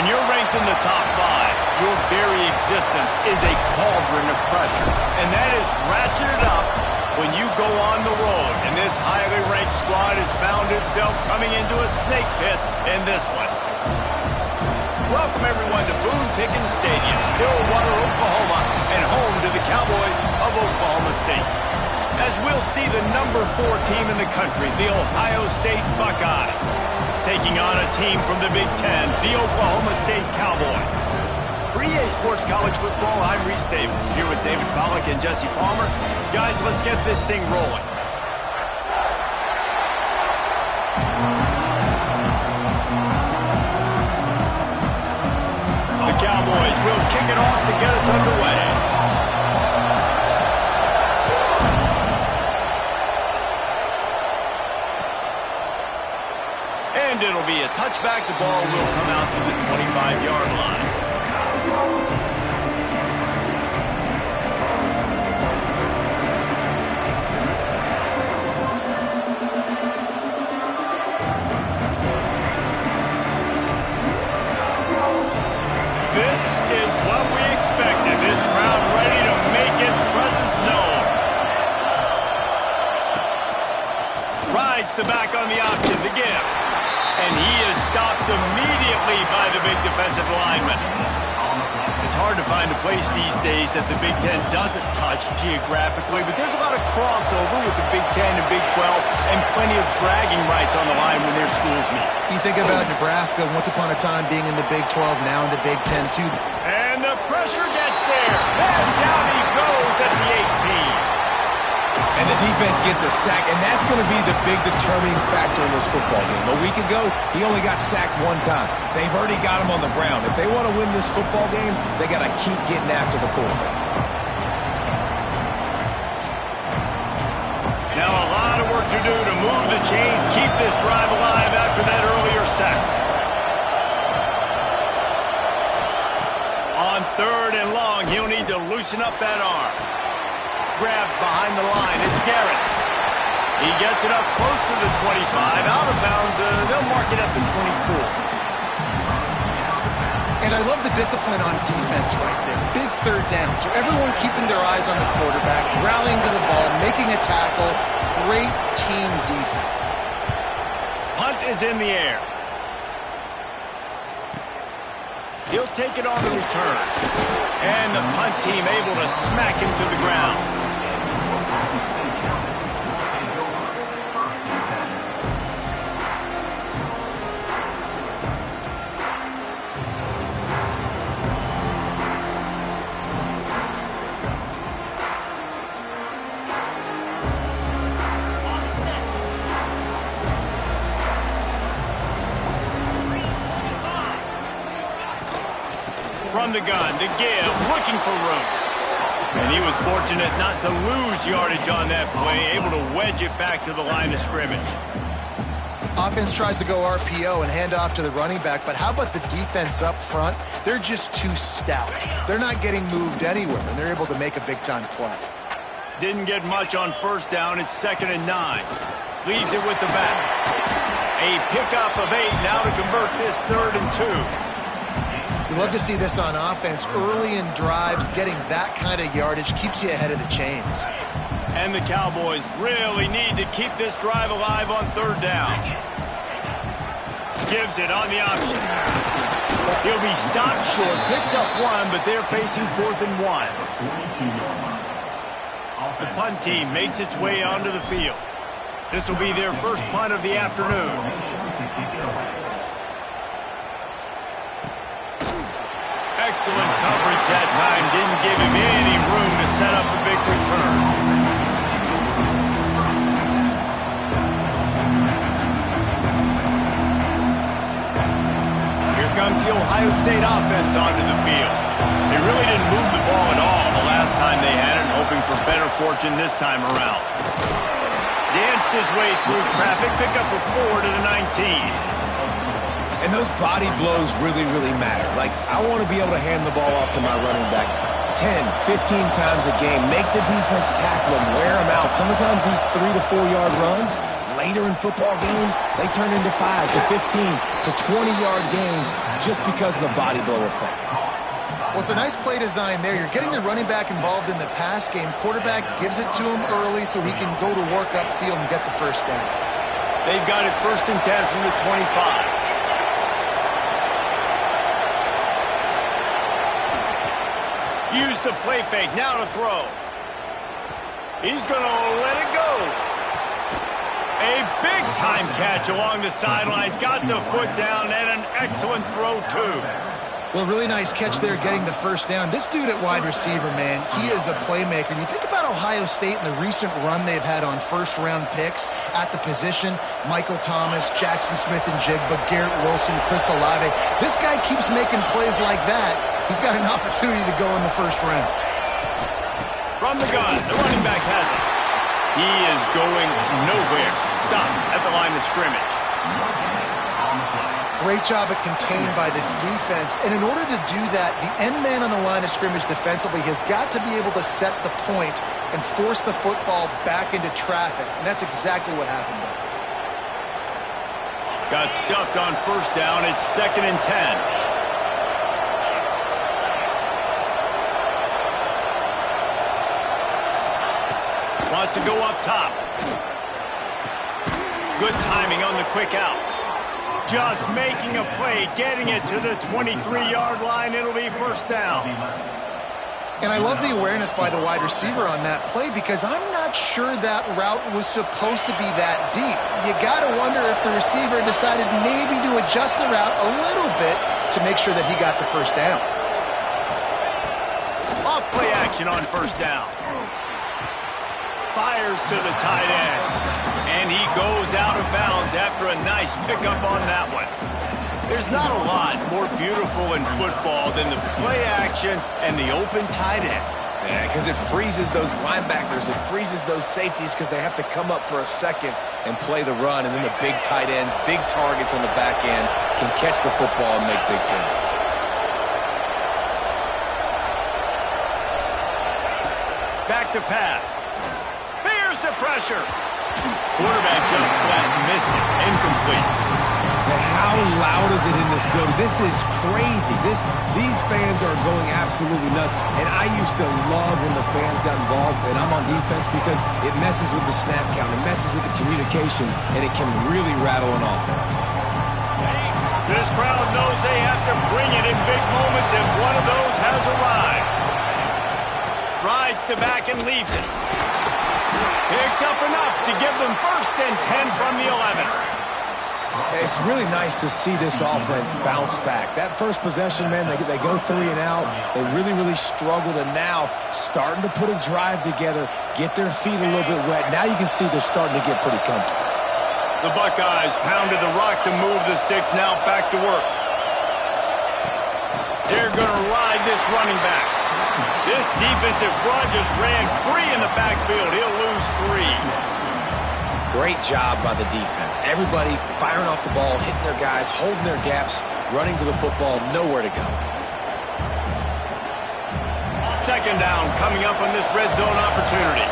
When you're ranked in the top 5, your very existence is a cauldron of pressure. And that is ratcheted up when you go on the road. And this highly ranked squad has found itself coming into a snake pit in this one. Welcome everyone to Boone Pickens Stadium, Stillwater, Oklahoma, and home to the Cowboys of Oklahoma State. As we'll see the number 4 team in the country, the Ohio State Buckeyes, taking on a team from the Big Ten, the Oklahoma State Cowboys. For EA Sports College Football, I'm Reese Davis, here with David Pollack and Jesse Palmer. Guys, let's get this thing rolling. The Cowboys will kick it off to get us underway. And it'll be a touchback. The ball will come out to the 25-yard line. This is what we expected. This crowd ready to make its presence known. Rides the back on the option, the give. And he is stopped immediately by the big defensive lineman. It's hard to find a place these days that the Big Ten doesn't touch geographically, but there's a lot of crossover with the Big Ten and Big 12 and plenty of bragging rights on the line when their schools meet. You think about Nebraska once upon a time being in the Big 12, now in the Big 10 too. And the pressure gets there. And down he goes at the 18. And the defense gets a sack, and that's going to be the big determining factor in this football game. A week ago, he only got sacked 1 time. They've already got him on the ground. If they want to win this football game, they got to keep getting after the quarterback. Now a lot of work to do to move the chains, keep this drive alive after that earlier sack. On 3rd and long, he'll need to loosen up that arm. Grabbed behind the line. It's Garrett. He gets it up close to the 25. Out of bounds. They'll mark it at the 24. And I love the discipline on defense right there. Big 3rd down. So everyone keeping their eyes on the quarterback, rallying to the ball, making a tackle. Great team defense. Punt is in the air. He'll take it on the return. And the punt team able to smack him to the ground. From the gun, to give, looking for room. And he was fortunate not to lose yardage on that play, able to wedge it back to the line of scrimmage. Offense tries to go RPO and hand off to the running back, but how about the defense up front? They're just too stout. They're not getting moved anywhere, and they're able to make a big-time play. Didn't get much on 1st down. It's 2nd and 9. Leaves it with the back. A pickup of 8 now to convert this 3rd and 2. You love to see this on offense. Early in drives, getting that kind of yardage keeps you ahead of the chains. And the Cowboys really need to keep this drive alive on 3rd down. Gives it on the option. He'll be stopped short, picks up 1, but they're facing 4th and 1. The punt team makes its way onto the field. This will be their first punt of the afternoon. Excellent coverage that time. Didn't give him any room to set up a big return. Here comes the Ohio State offense onto the field. They really didn't move the ball at all the last time they had it, hoping for better fortune this time around. Danced his way through traffic, pick up a 4 to the 19. And those body blows really, really matter. Like, I want to be able to hand the ball off to my running back 10, 15 times a game. Make the defense tackle him, wear him out. Sometimes these 3 to 4 yard runs later in football games, they turn into 5 to 15 to 20-yard gains just because of the body blow effect. Well, it's a nice play design there. You're getting the running back involved in the pass game. Quarterback gives it to him early so he can go to work upfield and get the first down. They've got it 1st and 10 from the 25. Use the play fake. Now to throw. He's going to let it go. A big-time catch along the sidelines. Got the foot down and an excellent throw, too. Well, really nice catch there getting the first down. This dude at wide receiver, man, he is a playmaker. And you think about Ohio State and the recent run they've had on first-round picks at the position. Michael Thomas, Jackson Smith-Njigba, Garrett Wilson, Chris Olave. This guy keeps making plays like that. He's got an opportunity to go in the first round. From the gun, the running back has it. He is going nowhere. Stop at the line of scrimmage. Great job at contained by this defense. And in order to do that, the end man on the line of scrimmage defensively has got to be able to set the point and force the football back into traffic. And that's exactly what happened there. Got stuffed on first down. It's 2nd and 10. Wants to go up top. Good timing on the quick out. Just making a play, getting it to the 23-yard line. It'll be first down. And I love the awareness by the wide receiver on that play because I'm not sure that route was supposed to be that deep. You got to wonder if the receiver decided maybe to adjust the route a little bit to make sure that he got the first down. Off play action on first down. Fires to the tight end. And he goes out of bounds after a nice pickup on that one. There's not a lot more beautiful in football than the play action and the open tight end. Yeah, because it freezes those linebackers. It freezes those safeties because they have to come up for a second and play the run. And then the big tight ends, big targets on the back end can catch the football and make big plays. Back to pass. Fears the pressure. Quarterback just flat missed it. Incomplete. And how loud is it in this building? This is crazy. These fans are going absolutely nuts. And I used to love when the fans got involved, and I'm on defense because it messes with the snap count. It messes with the communication, and it can really rattle an offense. This crowd knows they have to bring it in big moments, and one of those has arrived. Rides to back and leaves it. Picks up enough to give them 1st and 10 from the 11. It's really nice to see this offense bounce back. That first possession, man, they go 3 and out. They really struggled, and now starting to put a drive together, get their feet a little bit wet. Now you can see they're starting to get pretty comfortable. The Buckeyes pounded the rock to move the sticks. Now back to work. They're going to ride this running back. This defensive front just ran free in the backfield. He'll lose 3. Great job by the defense. Everybody firing off the ball, hitting their guys, holding their gaps, running to the football, nowhere to go. 2nd down coming up on this red zone opportunity.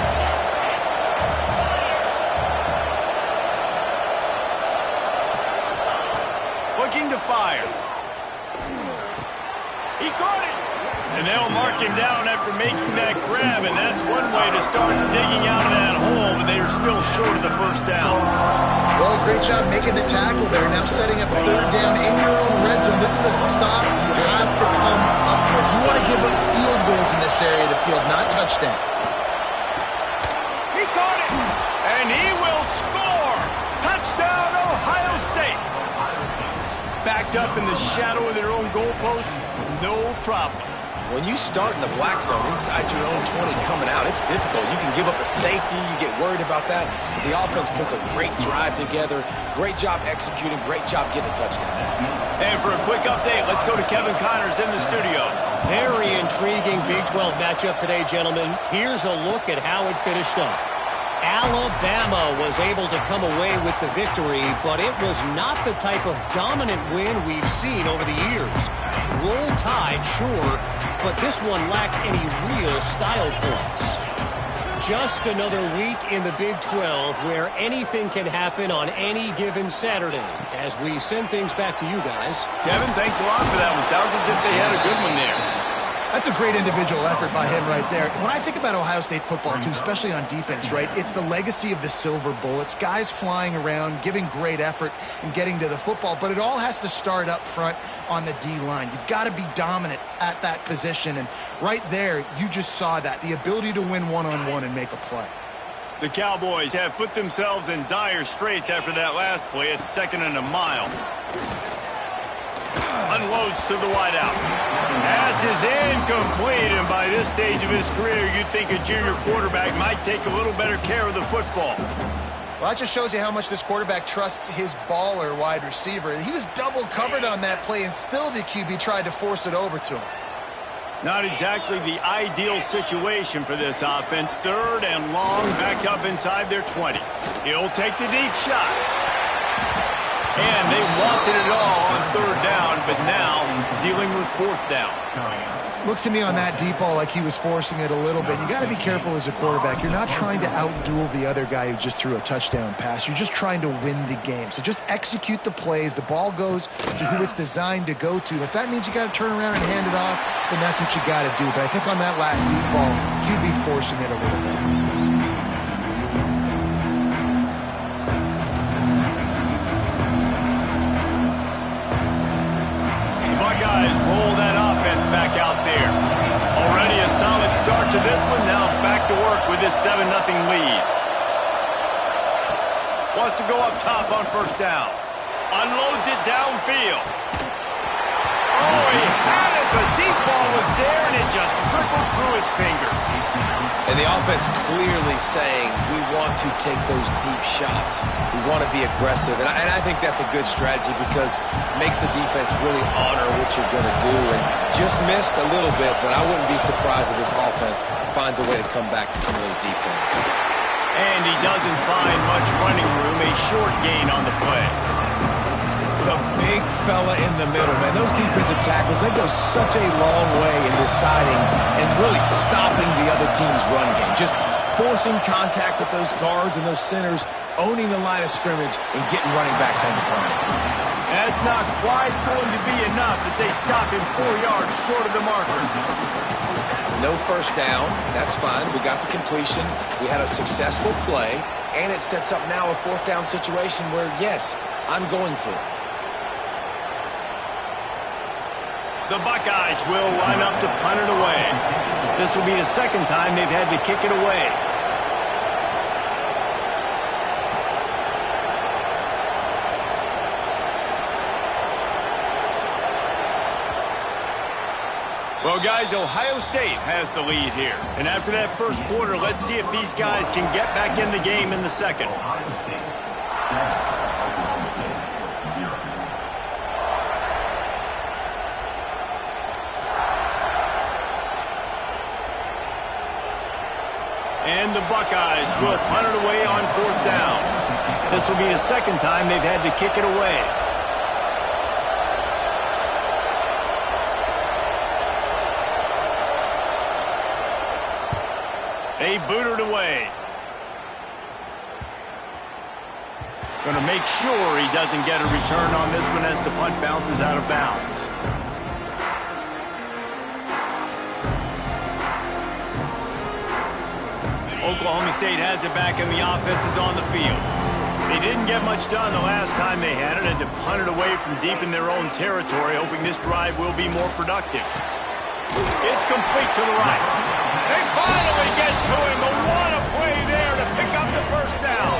Looking to fire. He caught it. And they'll mark him down after making that grab, and that's one way to start digging out of that hole, but they are still short of the first down. Well, great job making the tackle there. Now setting up 3rd down in your own red zone. This is a stop you have to come up with. You want to give up field goals in this area of the field, not touchdowns. He caught it, and he will score. Touchdown, Ohio State. Backed up in the shadow of their own goalpost, no problem. When you start in the black zone inside your own 20 coming out, it's difficult. You can give up a safety. You get worried about that. The offense puts a great drive together. Great job executing. Great job getting a touchdown. And for a quick update, let's go to Kevin Connors in the studio. Very intriguing Big 12 matchup today, gentlemen. Here's a look at how it finished up. Alabama was able to come away with the victory, but it was not the type of dominant win we've seen over the years. Roll Tide, sure, but this one lacked any real style points. just another week in the Big 12 where anything can happen on any given Saturday. As we send things back to you guys. Kevin, thanks a lot for that one. Sounds as if they had a good one there. That's a great individual effort by him right there. When I think about Ohio State football, too, especially on defense, right, it's the legacy of the Silver Bullets, guys flying around, giving great effort and getting to the football, but it all has to start up front on the D-line. You've got to be dominant at that position, and right there, you just saw that, the ability to win one-on-one and make a play. The Cowboys have put themselves in dire straits after that last play. It's 2nd and a mile. Unloads to the wideout. Pass is incomplete, and by this stage of his career, you'd think a junior quarterback might take a little better care of the football. Well, that just shows you how much this quarterback trusts his baller wide receiver. He was double covered on that play, and still the QB tried to force it over to him. Not exactly the ideal situation for this offense. 3rd and long, back up inside their 20. He'll take the deep shot. And they wanted it all on 3rd down, but now dealing with 4th down. Looks to me on that deep ball like he was forcing it a little bit. You got to be careful as a quarterback. You're not trying to outduel the other guy who just threw a touchdown pass. You're just trying to win the game. So just execute the plays. The ball goes to who it's designed to go to. If that means you got to turn around and hand it off, then that's what you got to do. But I think on that last deep ball, QB forcing it a little bit. Guys, roll that offense back out there. Already a solid start to this one. Now back to work with this 7-0 lead. Wants to go up top on 1st down. Unloads it downfield. Oh, he had it. The deep ball was there, and it just trickled through his fingers. And the offense clearly saying, we want to take those deep shots. We want to be aggressive. And I think that's a good strategy because it makes the defense really honor what you're going to do. And just missed a little bit, but I wouldn't be surprised if this offense finds a way to come back to some of those deep ones. And he doesn't find much running room. A short gain on the play. The big fella in the middle, man. Those defensive tackles, they go such a long way in deciding and really stopping the other team's run game. Just forcing contact with those guards and those centers, owning the line of scrimmage, and getting running backs on the ground. That's not quite going to be enough as they stop him 4 yards short of the marker. No 1st down. That's fine. We got the completion. We had a successful play, and it sets up now a 4th down situation where, yes, I'm going for it. The Buckeyes will line up to punt it away. This will be the 2nd time they've had to kick it away. Well, guys, Ohio State has the lead here. And after that 1st quarter, let's see if these guys can get back in the game in the 2nd. And the Buckeyes will punt it away on 4th down. This will be the 2nd time they've had to kick it away. They boot it away. Going to make sure he doesn't get a return on this one as the punt bounces out of bounds. Oklahoma State has it back, and the offense is on the field. They didn't get much done the last time they had it, and to punt it away from deep in their own territory, hoping this drive will be more productive. It's complete to the right. They finally get to him, but what a play there to pick up the 1st down.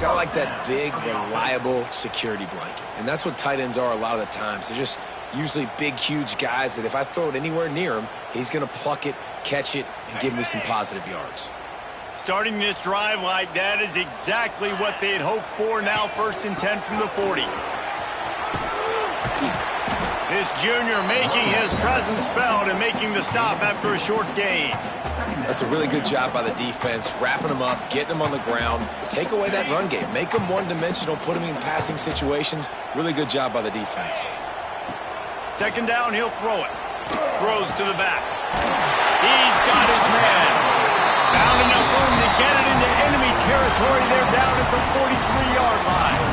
Kind of like that big, reliable security blanket. And that's what tight ends are a lot of the times. They're just usually big, huge guys that if I throw it anywhere near him, he's going to pluck it, catch it, and give me some positive yards. Starting this drive like that is exactly what they had hoped for. Now 1st and 10 from the 40. This junior making his presence felt and making the stop after a short gain. That's a really good job by the defense, wrapping them up, getting them on the ground, take away that run game, make them one-dimensional, put them in passing situations. Really good job by the defense. 2nd down, he'll throw it. Throws to the back. He's got his man. Found enough room to get it into enemy territory. They're down at the 43-yard line.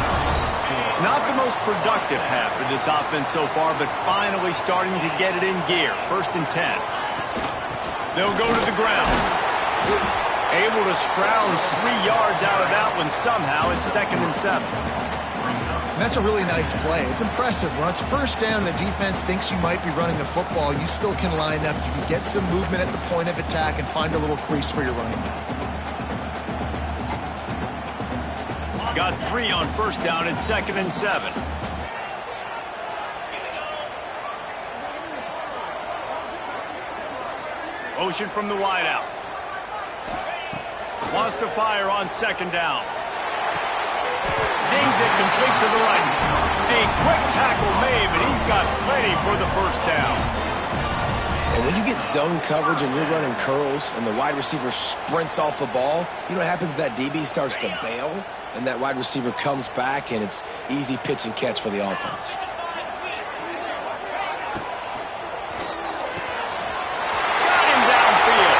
Not the most productive half for this offense so far, but finally starting to get it in gear. 1st and 10. They'll go to the ground. Able to scrounge 3 yards out of that one somehow. It's 2nd and 7. And that's a really nice play. It's impressive. When it's 1st down and the defense thinks you might be running the football, you still can line up. You can get some movement at the point of attack and find a little crease for your running back. Got 3 on 1st down and 2nd and 7. Motion from the wideout. Wants to fire on 2nd down. Zings it complete to the right. A quick tackle made, but he's got plenty for the 1st down. And when you get zone coverage and you're running curls and the wide receiver sprints off the ball, you know what happens? That DB starts to bail, and that wide receiver comes back, and it's easy pitch and catch for the offense. Got him downfield.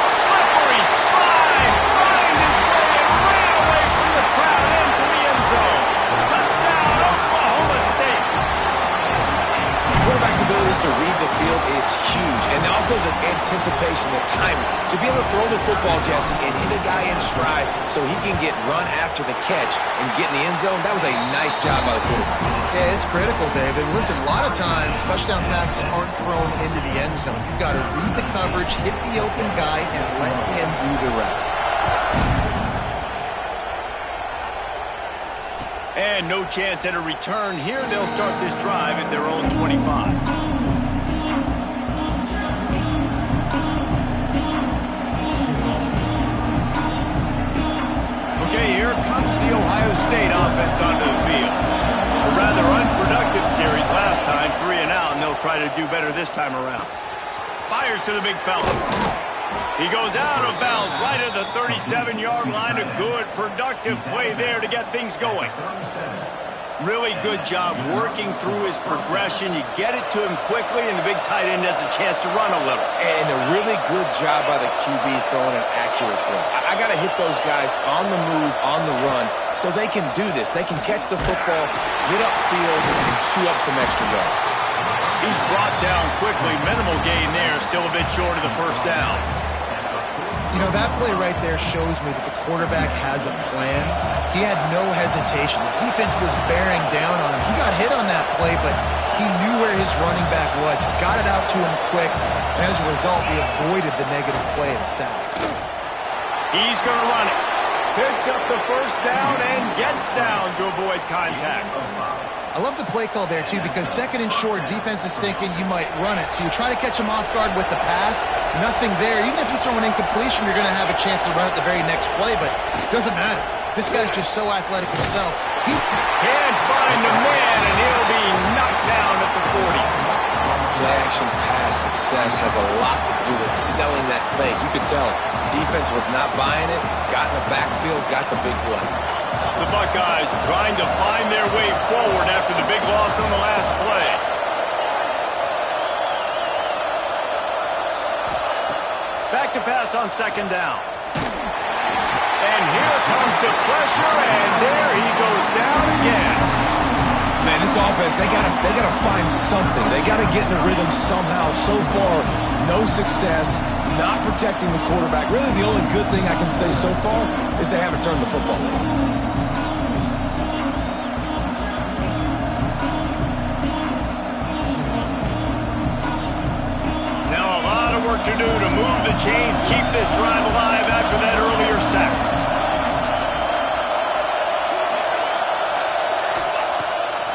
Slippery slide. Find his way and ran away from the crowd into the end zone. Touchdown, Oklahoma State. Quarterback's abilities to read the field is huge, and also the anticipation, the timing. To be able to throw the football, Jesse, and hit a guy in stride so he can get run after the catch and get in the end zone, that was a nice job by the quarterback. Yeah, it's critical, David. Listen, a lot of times touchdown passes aren't thrown into the end zone. You've got to read the coverage, hit the open guy, and let him do the rest. And no chance at a return here. They'll start this drive at their own 25. Okay, here comes the Ohio State offense onto the field. A rather unproductive series last time, 3 and out, and they'll try to do better this time around. Fires to the big fella. He goes out of bounds right at the 37-yard line. A good, productive play there to get things going. Really good job working through his progression. You get it to him quickly, and the big tight end has a chance to run a little. And a really good job by the QB throwing an accurate throw. I got to hit those guys on the move, on the run, so they can do this. They can catch the football, get upfield, and chew up some extra yards. He's brought down quickly. Minimal gain there. Still a bit short of the 1st down. You know, that play right there shows me that the quarterback has a plan. He had no hesitation. The defense was bearing down on him. He got hit on that play, but he knew where his running back was. He got it out to him quick, and as a result, he avoided the negative play and sack. He's going to run it. Picks up the 1st down and gets down to avoid contact. I love the play call there, too, because 2nd and short, defense is thinking you might run it. So you try to catch him off guard with the pass. Nothing there. Even if you throw an incompletion, you're going to have a chance to run it the very next play, but it doesn't matter. This guy's just so athletic himself. He can't find the man, and he'll be knocked down at the 40. Play-action pass success has a lot to do with selling that fake. You could tell defense was not buying it, got in the backfield, got the big play. The Buckeyes trying to find their way forward after the big loss on the last play. Back to pass on 2nd down. And here comes the pressure, and there he goes down again. Man, this offense, they gotta find something. They gotta get in a rhythm somehow. So far, no success, not protecting the quarterback. Really, the only good thing I can say so far is they haven't turned the football over. Work to do to move the chains, keep this drive alive after that earlier sack.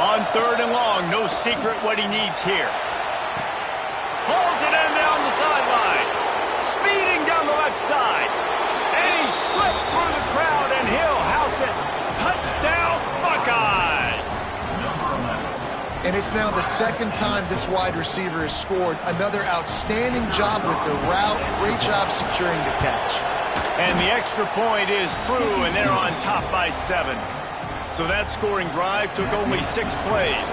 On 3rd and long, no secret what he needs here. Pulls it in down the sideline. Speeding down the left side. And he slipped through the crowd, and he'll house it. Touchdown, Buckeyes! And it's now the 2nd time this wide receiver has scored. Another outstanding job with the route. Great job securing the catch. And the extra point is true, and they're on top by 7. So that scoring drive took only 6 plays.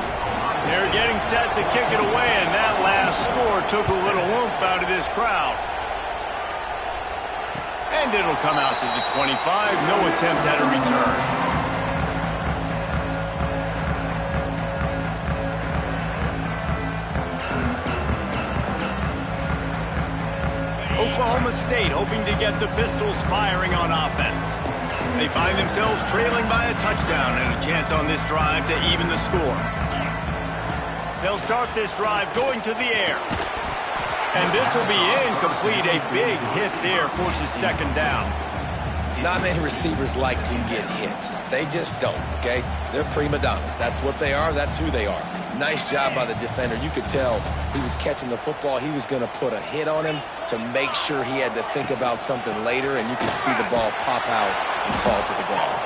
They're getting set to kick it away, and that last score took a little oomph out of this crowd. And it'll come out to the 25. No attempt at a return. Oklahoma State hoping to get the Pistols firing on offense. They find themselves trailing by a touchdown and a chance on this drive to even the score. They'll start this drive going to the air. And this will be incomplete. A big hit there forces second down. Not many receivers like to get hit. They just don't, okay? They're prima donnas. That's what they are. That's who they are. Nice job by the defender. You could tell he was catching the football. He was going to put a hit on him to make sure he had to think about something later, and you could see the ball pop out and fall to the ground.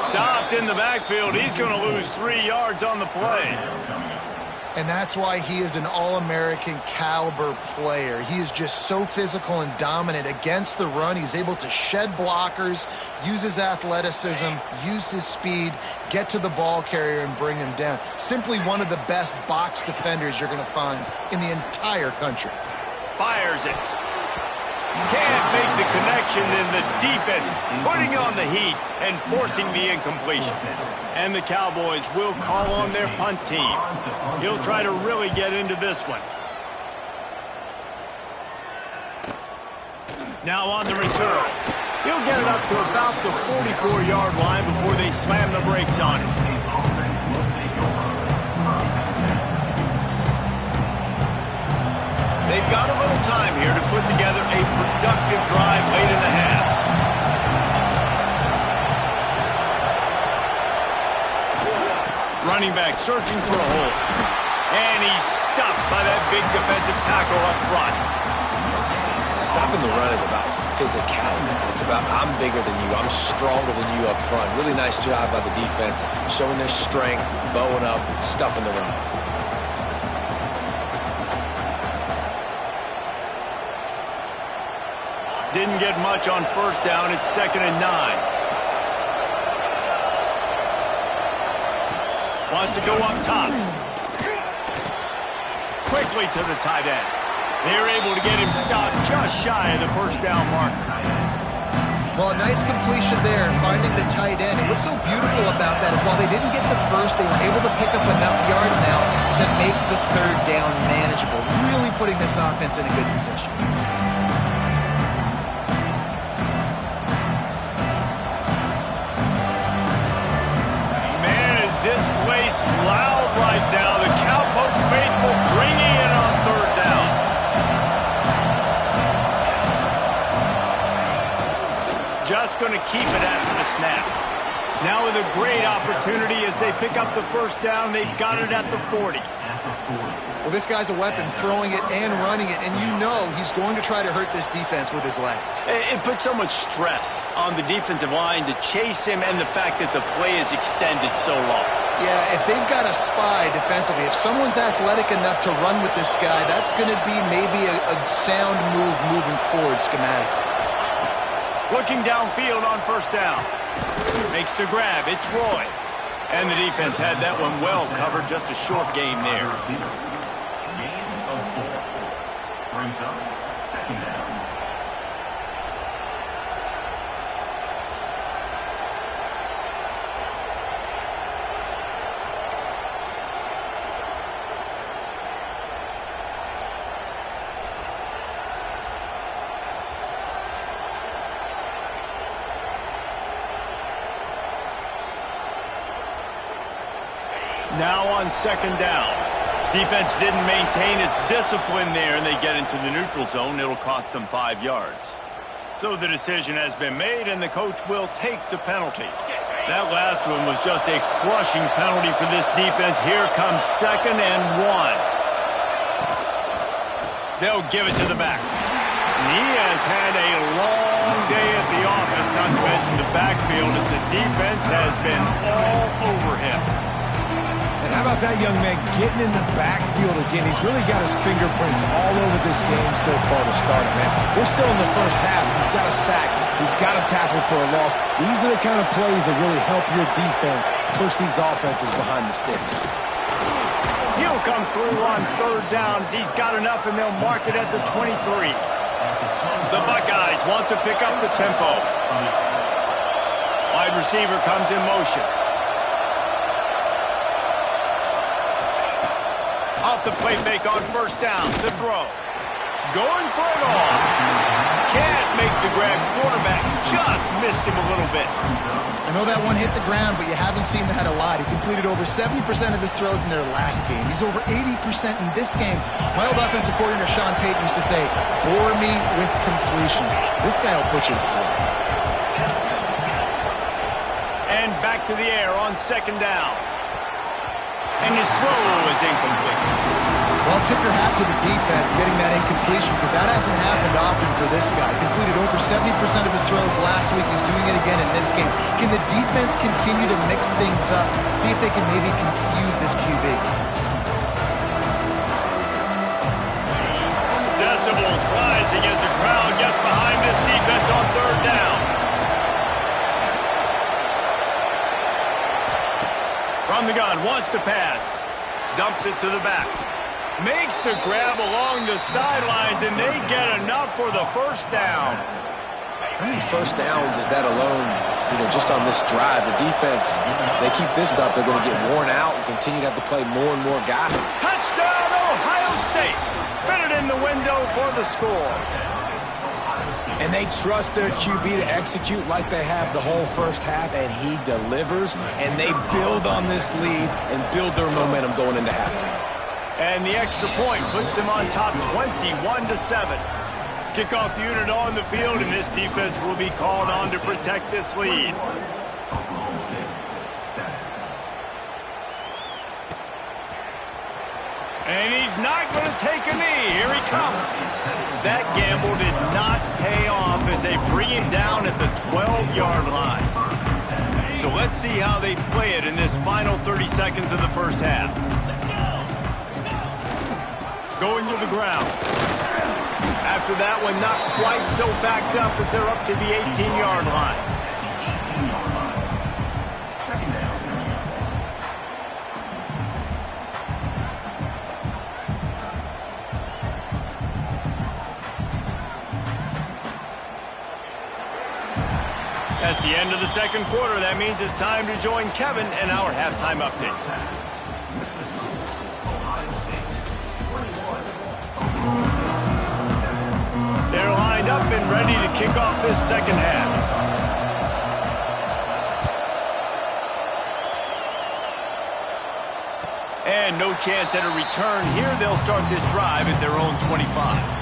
Stopped in the backfield. He's going to lose 3 yards on the play. And that's why he is an All-American caliber player. He is just so physical and dominant against the run. He's able to shed blockers, use his athleticism, use his speed, get to the ball carrier and bring him down. Simply one of the best box defenders you're going to find in the entire country. Fires it. Can't make the connection, and the defense putting on the heat and forcing the incompletion. And the Cowboys will call on their punt team. He'll try to really get into this one. Now on the return. He'll get it up to about the 44-yard line before they slam the brakes on it. They've got a little time here to put together a productive drive late in the half. Running back searching for a hole. And he's stuffed by that big defensive tackle up front. Stopping the run is about physicality. It's about I'm bigger than you. I'm stronger than you up front. Really nice job by the defense, showing their strength, bowing up, stuffing the run. Didn't get much on first down. It's 2nd and 9. Wants to go up top. Quickly to the tight end. They're able to get him stopped just shy of the first down marker. Well, a nice completion there, finding the tight end. And what's so beautiful about that is while they didn't get the first, they were able to pick up enough yards now to make the third down manageable, really putting this offense in a good position. Loud right now. The Cowpoke faithful bringing it on third down. Just going to keep it after the snap. Now with a great opportunity as they pick up the first down. They've got it at the 40. Well, this guy's a weapon, throwing it and running it, and you know he's going to try to hurt this defense with his legs. It puts so much stress on the defensive line to chase him, and the fact that the play is extended so long. Yeah, if they've got a spy defensively, if someone's athletic enough to run with this guy, that's going to be maybe a sound move moving forward schematically. Looking downfield on first down. Makes the grab. It's Roy. And the defense had that one well covered. Just a short game there. Gain of 4. Brings up 2nd down. Now on 2nd down. Defense didn't maintain its discipline there, and they get into the neutral zone. It'll cost them 5 yards. So the decision has been made, and the coach will take the penalty. That last one was just a crushing penalty for this defense. Here comes 2nd and 1. They'll give it to the back. And he has had a long day at the office, not to mention the backfield, as the defense has been all over him. And how about that young man getting in the backfield again? He's really got his fingerprints all over this game so far to start it, man. We're still in the first half. He's got a sack. He's got a tackle for a loss. These are the kind of plays that really help your defense push these offenses behind the sticks. He'll come through on third down as he's got enough, and they'll mark it at the 23. The Buckeyes want to pick up the tempo. Wide receiver comes in motion. Off the play fake on first down. The throw. Going for it all. Can't make the grab. Quarterback just missed him a little bit. I know that one hit the ground, but you haven't seen him had a lot. He completed over 70% of his throws in their last game. He's over 80% in this game. My old offensive coordinator, Sean Payton, used to say, bore me with completions. This guy will put you to sleep. And back to the air on second down. And his throw is incomplete. Well, tip your hat to the defense getting that incompletion because that hasn't happened often for this guy. Completed over 70% of his throws last week. He's doing it again in this game. Can the defense continue to mix things up? See if they can maybe confuse this QB. Decibels rising as the crowd gets behind this defense on third down. From the gun, wants to pass. Dumps it to the back. Makes the grab along the sidelines, and they get enough for the first down. How many first downs is that alone, just on this drive? The defense, they keep this up, they're going to get worn out and continue to have to play more and more guys. Touchdown, Ohio State. Fit it in the window for the score. And they trust their QB to execute like they have the whole first half, and he delivers, and they build on this lead and build their momentum going into halftime. And the extra point puts them on top 21-7. Kickoff unit on the field, and this defense will be called on to protect this lead. And he's not going to take a knee. Here he comes. That gamble did not pay off as they bring him down at the 12-yard line. So let's see how they play it in this final 30 seconds of the first half. Going to the ground. After that one, not quite so backed up as they're up to the 18-yard line. That's the end of the second quarter. That means it's time to join Kevin in our halftime update. They're lined up and ready to kick off this second half. And no chance at a return here. They'll start this drive at their own 25.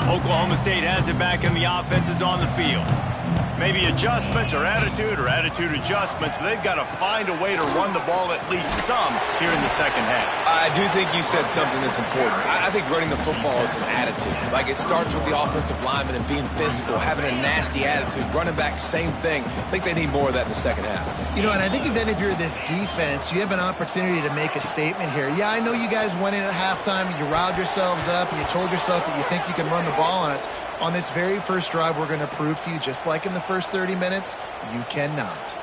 Oklahoma State has it back, and the offense is on the field. Maybe adjustments or attitude adjustments, but they've got to find a way to run the ball at least some here in the second half. I do think you said something that's important. I think running the football is an attitude. Like, it starts with the offensive lineman and being physical, having a nasty attitude. Running back, same thing. I think they need more of that in the second half. And I think then if you're this defense, you have an opportunity to make a statement here. Yeah, I know you guys went in at halftime and you riled yourselves up and you told yourself that you think you can run the ball on us. On this very first drive, we're going to prove to you, just like in the first 30 minutes, you cannot.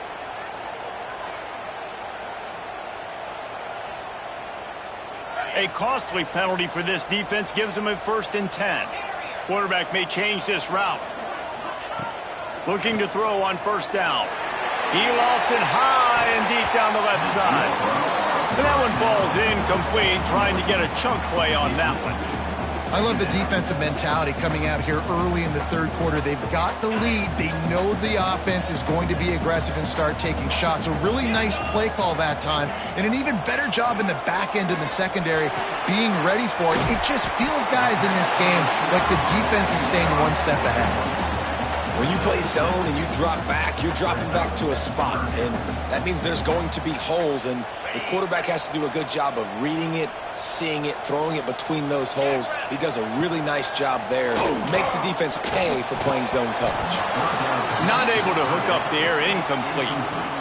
A costly penalty for this defense gives them a 1st and 10. Quarterback may change this route. Looking to throw on first down. He lofts it high and deep down the left side. And that one falls incomplete, trying to get a chunk play on that one. I love the defensive mentality coming out here early in the third quarter. They've got the lead. They know the offense is going to be aggressive and start taking shots. A really nice play call that time, and an even better job in the back end in the secondary being ready for it. It just feels, guys, in this game like the defense is staying one step ahead. When you play zone and you drop back, you're dropping back to a spot, and that means there's going to be holes, and the quarterback has to do a good job of reading it, seeing it, throwing it between those holes. He does a really nice job there. Makes the defense pay for playing zone coverage. Not able to hook up there, incomplete.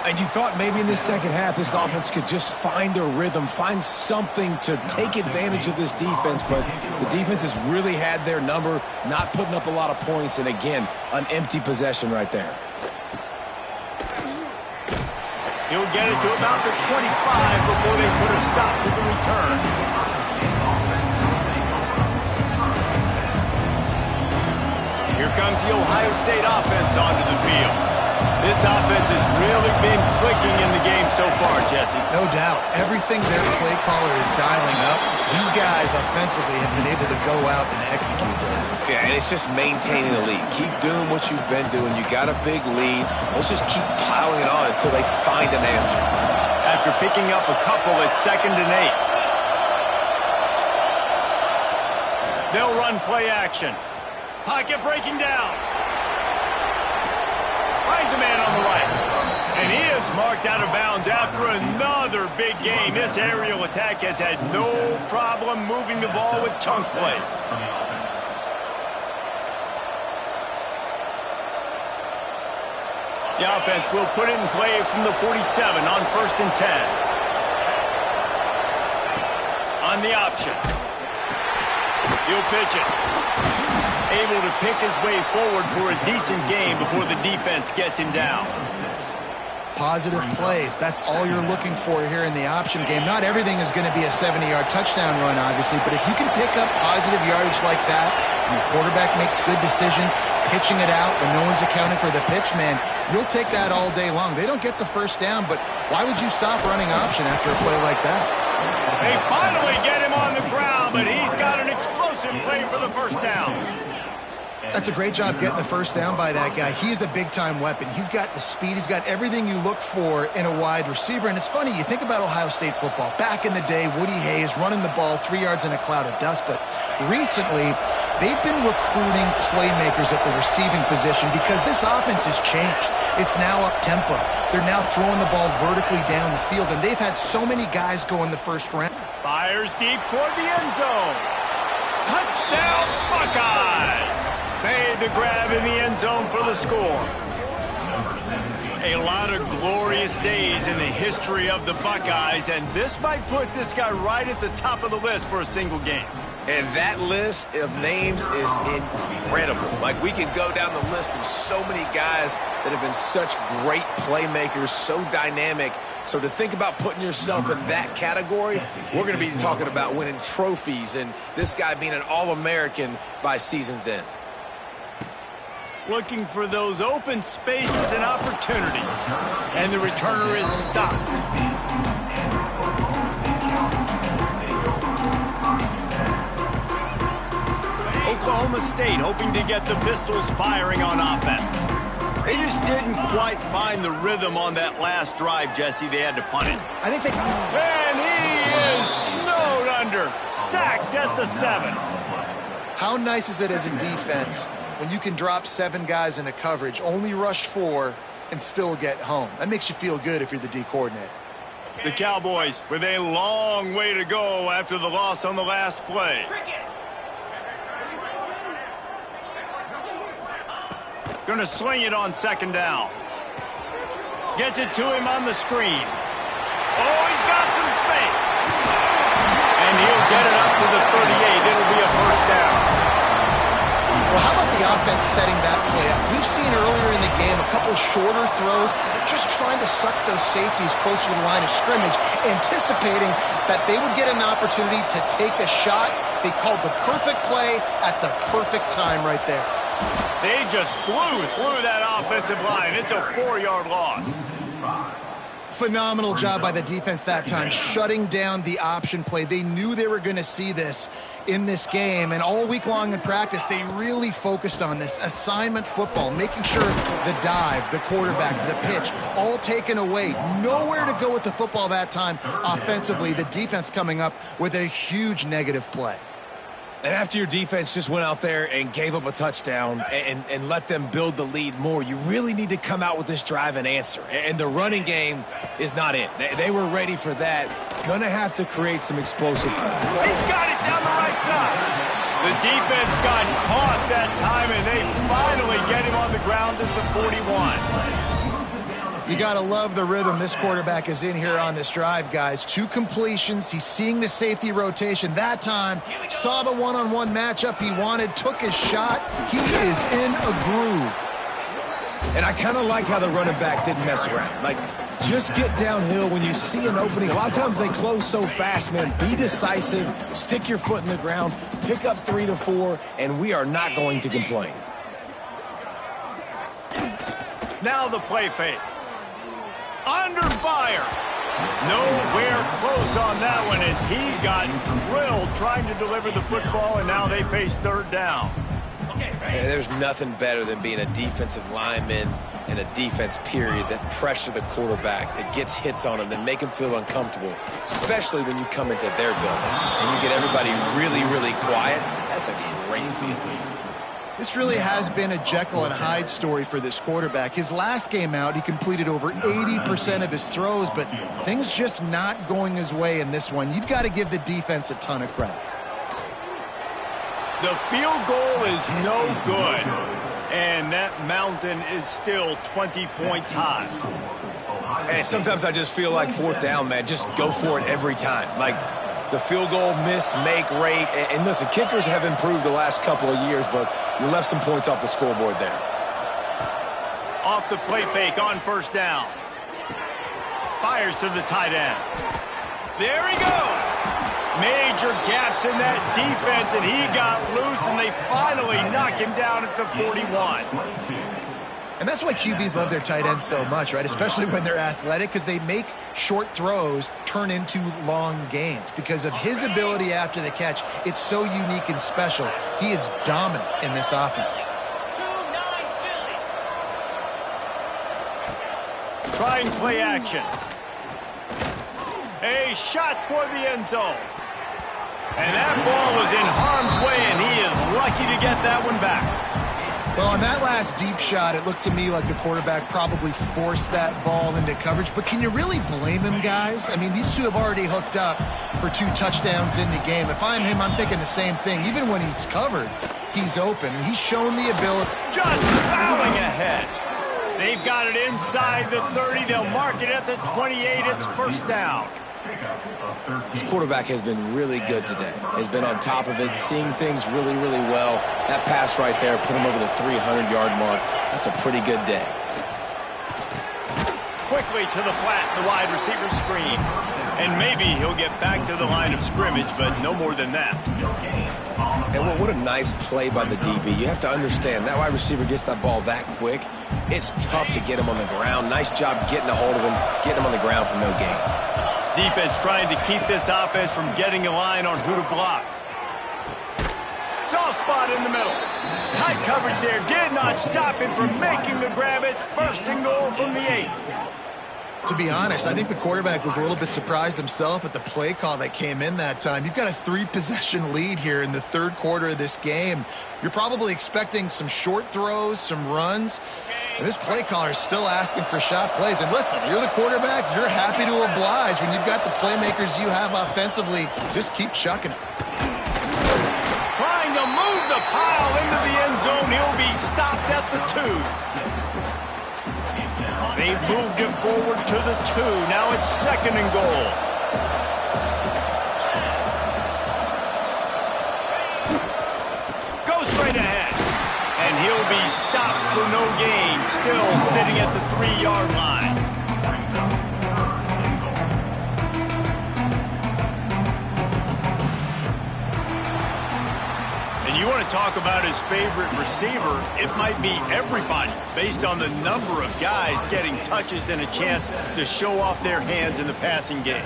And you thought maybe in this second half this offense could just find a rhythm, find something to take advantage of this defense, but the defense has really had their number, not putting up a lot of points, and again, an empty possession right there. He'll get it to about the 25 before they put a stop to the return. Here comes the Ohio State offense onto the field. This offense has really been clicking in the game so far, Jesse. No doubt. Everything their play caller is dialing up, these guys offensively have been able to go out and execute them. Yeah, and it's just maintaining the lead. Keep doing what you've been doing. You got a big lead. Let's just keep piling it on until they find an answer. After picking up a couple at 2nd and 8. They'll run play action. Pocket breaking down. Finds a man on the right. And he is marked out of bounds after another big gain. This aerial attack has had no problem moving the ball with chunk plays. The offense will put it in play from the 47 on 1st and 10. On the option. He'll pitch it. Able to pick his way forward for a decent game before the defense gets him down. Positive plays. That's all you're looking for here in the option game. Not everything is going to be a 70-yard touchdown run, obviously, but if you can pick up positive yardage like that, and the quarterback makes good decisions, pitching it out when no one's accounting for the pitch, man, you'll take that all day long. They don't get the first down, but why would you stop running option after a play like that? They finally get him on the ground, but he's got an explosive play for the first down. That's a great job getting the first down by that guy. He is a big-time weapon. He's got the speed. He's got everything you look for in a wide receiver. And it's funny, you think about Ohio State football. Back in the day, Woody Hayes running the ball 3 yards in a cloud of dust. But recently, they've been recruiting playmakers at the receiving position because this offense has changed. It's now up-tempo. They're now throwing the ball vertically down the field. And they've had so many guys go in the first round. Fires deep toward the end zone. Touchdown, Buckeyes! Made the grab in the end zone for the score. A lot of glorious days in the history of the Buckeyes, and this might put this guy right at the top of the list for a single game. And that list of names is incredible. Like, we can go down the list of so many guys that have been such great playmakers, so dynamic. So to think about putting yourself in that category, we're going to be talking about winning trophies and this guy being an All-American by season's end. Looking for those open spaces and opportunity. And the returner is stopped. Oklahoma State hoping to get the Pistols firing on offense. They just didn't quite find the rhythm on that last drive, Jesse. They had to punt it. I think they... And he is snowed under. Sacked at the 7. How nice is it as a defense when you can drop 7 guys into coverage, only rush 4, and still get home? That makes you feel good if you're the D coordinator. The Cowboys with a long way to go after the loss on the last play. Gonna swing it on 2nd down. Gets it to him on the screen. Oh, he's got some space. And he'll get it up to the 38. It'll be a first down. Well, how about the offense setting that play up? We've seen earlier in the game a couple shorter throws. They're just trying to suck those safeties closer to the line of scrimmage, anticipating that they would get an opportunity to take a shot. They called the perfect play at the perfect time right there. They just blew through that offensive line. It's a 4-yard loss. Phenomenal job by the defense that time, shutting down the option play. They knew they were going to see this in this game, and all week long in practice, they really focused on this assignment football, making sure the dive, the quarterback, the pitch, all taken away. Nowhere to go with the football that time offensively. The defense coming up with a huge negative play. And after your defense just went out there and gave up a touchdown and let them build the lead more, you really need to come out with this drive and answer. And the running game is not it. They were ready for that. Gonna have to create some explosive play. He's got it down the right side. The defense got caught that time, and they finally get him on the ground at the 41. You got to love the rhythm this quarterback is in here on this drive, guys. 2 completions. He's seeing the safety rotation. That time, saw the one-on-one matchup he wanted, took his shot. He is in a groove. And I kind of like how the running back didn't mess around. Like, just get downhill when you see an opening. A lot of times they close so fast, man. Be decisive, stick your foot in the ground, pick up 3 to 4, and we are not going to complain. Now the play fake. Under fire. Nowhere close on that one as he got drilled trying to deliver the football, and now they face third down. Yeah, there's nothing better than being a defensive lineman and a defense period that pressure the quarterback, that gets hits on him, that make him feel uncomfortable, especially when you come into their building and you get everybody really, really quiet. That's a great feeling. This really has been a Jekyll and Hyde story for this quarterback. His last game out, he completed over 80% of his throws, but things just not going his way in this one. You've got to give the defense a ton of credit. The field goal is no good, and that mountain is still 20 points high. And sometimes I just feel like fourth down, man. Just go for it every time. Like, the field goal miss, make rate. And listen, kickers have improved the last couple of years, but you left some points off the scoreboard there. Off the play fake on first down. Fires to the tight end. There he goes. Major gaps in that defense, and he got loose, and they finally knock him down at the 41. And that's why QBs love their tight ends so much, right? Especially when they're athletic, because they make short throws turn into long gains. Because of his ability after the catch, it's so unique and special. He is dominant in this offense. Trying play action. A shot toward the end zone. And that ball was in harm's way, and he is lucky to get that one back. Well, on that last deep shot, it looked to me like the quarterback probably forced that ball into coverage. But can you really blame him, guys? I mean, these two have already hooked up for 2 touchdowns in the game. If I'm him, I'm thinking the same thing. Even when he's covered, he's open. And he's shown the ability. Just plowing ahead. They've got it inside the 30. They'll mark it at the 28. It's first down. This quarterback has been really good today. Has been on top of it, seeing things really, really well. That pass right there put him over the 300-yard mark. That's a pretty good day. Quickly to the flat, the wide receiver screen. And maybe he'll get back to the line of scrimmage, but no more than that. And what a nice play by the DB. You have to understand, that wide receiver gets that ball that quick. It's tough to get him on the ground. Nice job getting a hold of him, getting him on the ground for no gain. Defense trying to keep this offense from getting a line on who to block. Soft spot in the middle. Tight coverage there. Did not stop him from making the grab. It's first and goal from the 8. To be honest, I think the quarterback was a little bit surprised himself at the play call that came in that time. You've got a 3-possession lead here in the third quarter of this game. You're probably expecting some short throws, some runs. And this play caller is still asking for shot plays. And listen, you're the quarterback. You're happy to oblige. When you've got the playmakers you have offensively, just keep chucking it. Trying to move the pile into the end zone. He'll be stopped at the 2. They've moved it forward to the 2. Now it's second and goal. Go straight ahead. And he'll be stopped for no gain. Still sitting at the 3-yard line. And you want to talk about his favorite receiver, it might be everybody, based on the number of guys getting touches and a chance to show off their hands in the passing game.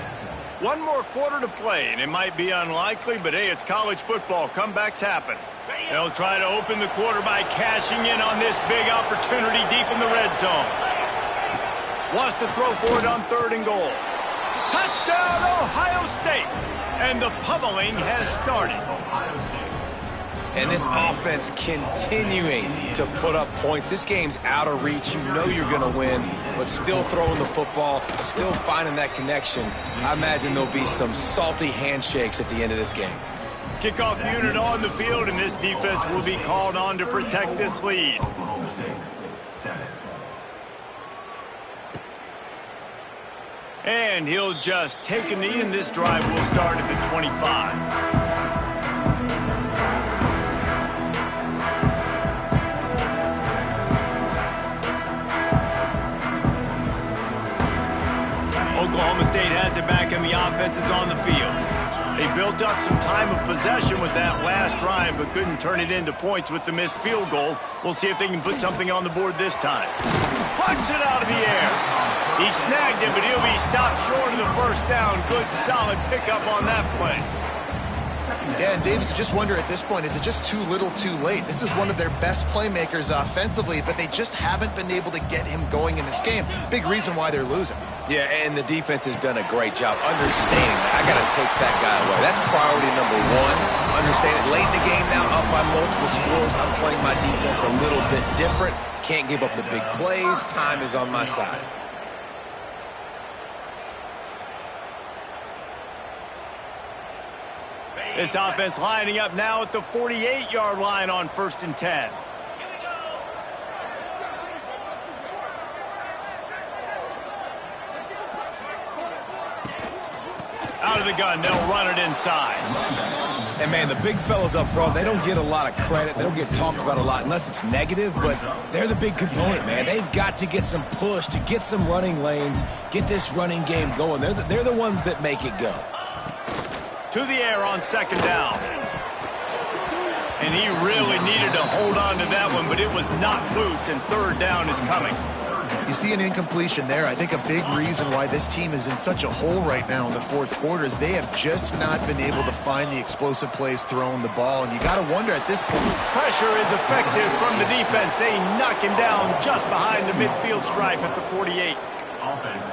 One more quarter to play, and it might be unlikely, but hey, it's college football. Comebacks happen. They'll try to open the quarter by cashing in on this big opportunity deep in the red zone. Wants to throw for it on third and goal. Touchdown, Ohio State! And the pummeling has started. And this offense continuing to put up points. This game's out of reach. You know you're going to win, but still throwing the football, still finding that connection. I imagine there'll be some salty handshakes at the end of this game. Kickoff unit on the field, and this defense will be called on to protect this lead. And he'll just take a knee, and this drive will start at the 25. Oklahoma State has it back and the offense is on the field. They built up some time of possession with that last drive, but couldn't turn it into points with the missed field goal. We'll see if they can put something on the board this time. Punts it out of the air. He snagged it, but he'll be stopped short of the first down. Good, solid pickup on that play. Yeah, and David, you just wonder at this point, is it just too little too late? This is one of their best playmakers offensively, but they just haven't been able to get him going in this game. Big reason why they're losing. Yeah, and the defense has done a great job understanding that. I got to take that guy away. That's priority number one. Understand it late in the game now, up by multiple scores. I'm playing my defense a little bit different. Can't give up the big plays. Time is on my side. This offense lining up now at the 48-yard line on 1st and 10. Out of the gun, they'll run it inside. And, man, the big fellas up front, they don't get a lot of credit. They don't get talked about a lot unless it's negative, but they're the big component, man. They've got to get some push to get some running lanes, get this running game going. They're the ones that make it go. To the air on 2nd down. And he really needed to hold on to that one, but it was not loose, and 3rd down is coming. You see an incompletion there. I think a big reason why this team is in such a hole right now in the 4th quarter is they have just not been able to find the explosive plays throwing the ball, and you got to wonder at this point. Pressure is effective from the defense. They knock him down just behind the midfield stripe at the 48.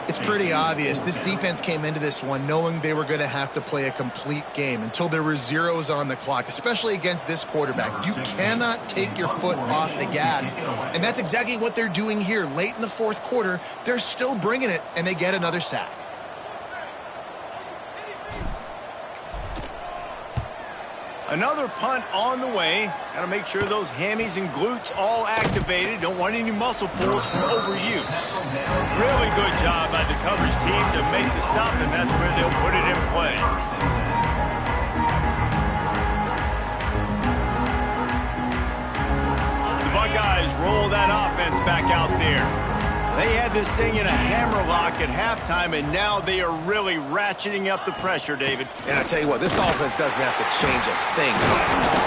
It's pretty obvious. This defense came into this one knowing they were going to have to play a complete game until there were zeros on the clock, especially against this quarterback. You cannot take your foot off the gas, and that's exactly what they're doing here. Late in the 4th quarter, they're still bringing it, and they get another sack. Another punt on the way. Got to make sure those hammies and glutes all activated. Don't want any muscle pulls from overuse. Really good job by the coverage team to make the stop, and that's where they'll put it in play. The Buckeyes roll that offense back out there. They had this thing in a hammerlock at halftime, and now they are really ratcheting up the pressure, David. And I tell you what, this offense doesn't have to change a thing.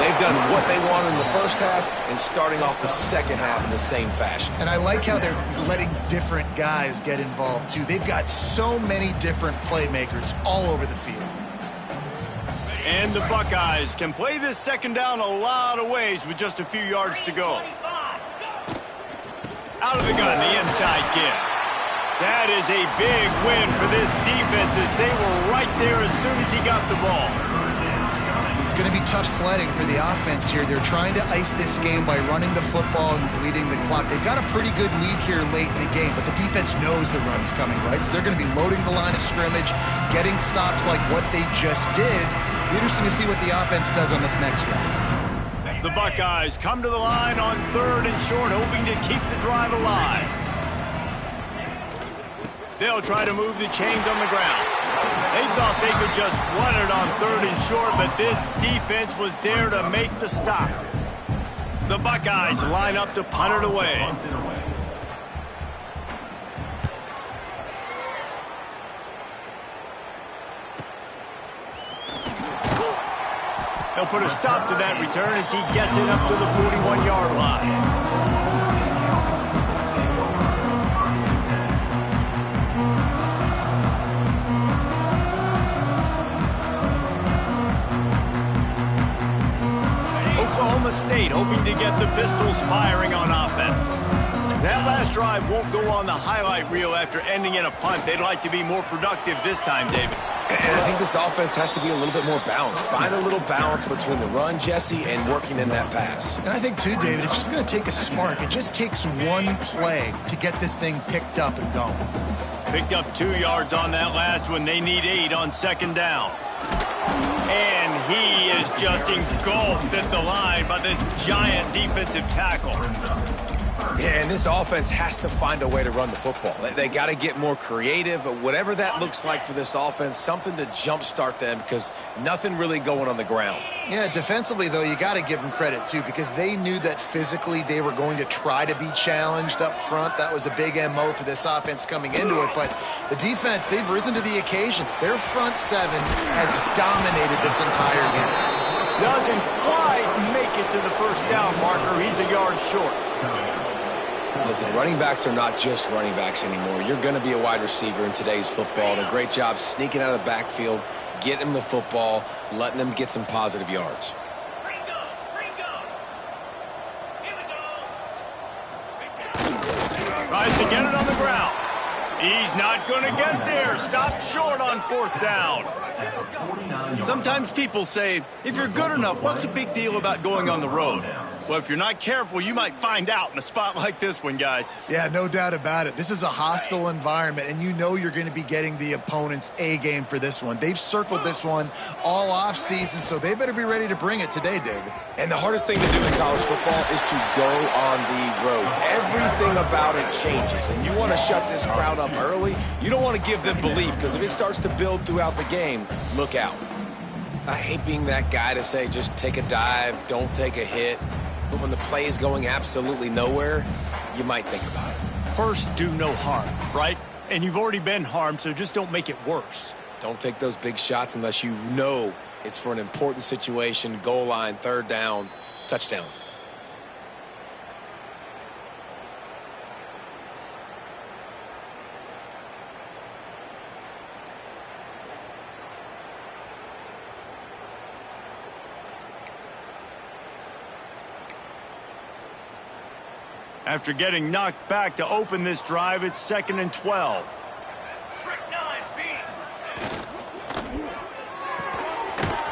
They've done what they wanted in the first half and starting off the second half in the same fashion. And I like how they're letting different guys get involved, too. They've got so many different playmakers all over the field. And the Buckeyes can play this 2nd down a lot of ways with just a few yards to go. Out of the gun, the inside give. That is a big win for this defense as they were right there as soon as he got the ball. It's going to be tough sledding for the offense here. They're trying to ice this game by running the football and bleeding the clock. They've got a pretty good lead here late in the game, but the defense knows the run's coming, right? So they're going to be loading the line of scrimmage, getting stops like what they just did. Be interesting to see what the offense does on this next one. The Buckeyes come to the line on 3rd and short, hoping to keep the drive alive. They'll try to move the chains on the ground. They thought they could just run it on 3rd and short, but this defense was there to make the stop. The Buckeyes line up to punt it away. They'll put a stop to that return as he gets it up to the 41-yard line. Oklahoma State hoping to get the Pistols firing on offense. That last drive won't go on the highlight reel after ending in a punt. They'd like to be more productive this time, David. And I think this offense has to be a little bit more balanced. Find a little balance between the run, Jesse, and working in that pass. And I think, too, David, it's just going to take a spark. It just takes one play to get this thing picked up and going. Picked up 2 yards on that last one. They need 8 on 2nd down. And he is just engulfed at the line by this giant defensive tackle. Yeah, and this offense has to find a way to run the football. They got to get more creative, whatever that looks like for this offense, something to jumpstart them because nothing really going on the ground. Yeah, defensively, though, you got to give them credit, too, because they knew that physically they were going to try to be challenged up front. That was a big MO for this offense coming into it. But the defense, they've risen to the occasion. Their front seven has dominated this entire game. Doesn't quite make it to the first down marker. He's a yard short. Listen, running backs are not just running backs anymore. You're going to be a wide receiver in today's football. And a great job sneaking out of the backfield, getting them the football, letting them get some positive yards. Tries to get it on the ground. He's not going to get there. Stop short on fourth down. Sometimes people say, if you're good enough, what's the big deal about going on the road? Well, if you're not careful, you might find out in a spot like this one, guys. Yeah, no doubt about it. This is a hostile environment, and you know you're going to be getting the opponent's A game for this one. They've circled this one all offseason, so they better be ready to bring it today, David. And the hardest thing to do in college football is to go on the road. Everything about it changes, and you want to shut this crowd up early. You don't want to give them belief, because if it starts to build throughout the game, look out. I hate being that guy to say just take a dive, don't take a hit. But when the play is going absolutely nowhere, you might think about it. First, do no harm, right? And you've already been harmed, so just don't make it worse. Don't take those big shots unless you know it's for an important situation, goal line, third down, touchdown. After getting knocked back to open this drive, it's 2nd and 12.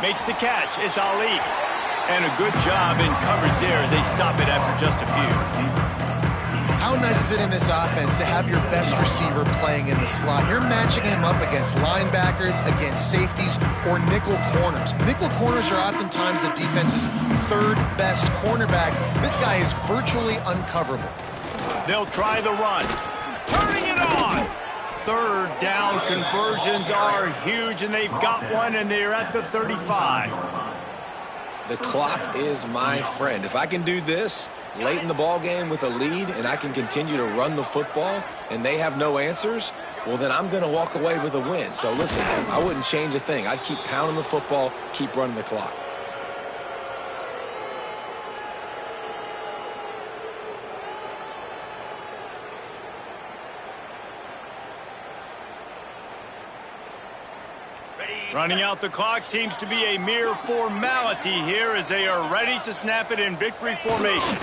Makes the catch. It's Ali. And a good job in coverage there as they stop it after just a few. How nice is it in this offense to have your best receiver playing in the slot? You're matching him up against linebackers, against safeties, or nickel corners. Nickel corners are oftentimes the defense's third best cornerback. This guy is virtually uncoverable. They'll try the run. Turning it on. Third down conversions are huge, and they've got one, and they're at the 35. The clock is my friend. If I can do this late in the ball game with a lead and I can continue to run the football and they have no answers, well, then I'm going to walk away with a win. So listen, I wouldn't change a thing. I'd keep pounding the football, keep running the clock. Running out the clock seems to be a mere formality here as they are ready to snap it in victory formation.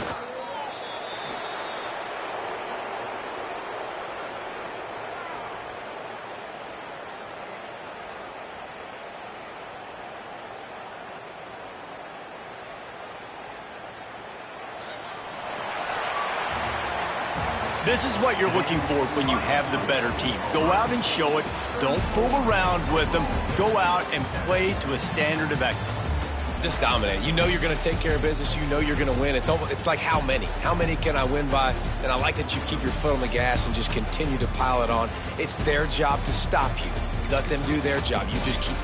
This is what you're looking for when you have the better team. Go out and show it. Don't fool around with them. Go out and play to a standard of excellence. Just dominate. You know you're going to take care of business. You know you're going to win. It's like how many? How many can I win by? And I like that you keep your foot on the gas and just continue to pile it on. It's their job to stop you. Let them do their job. You just keep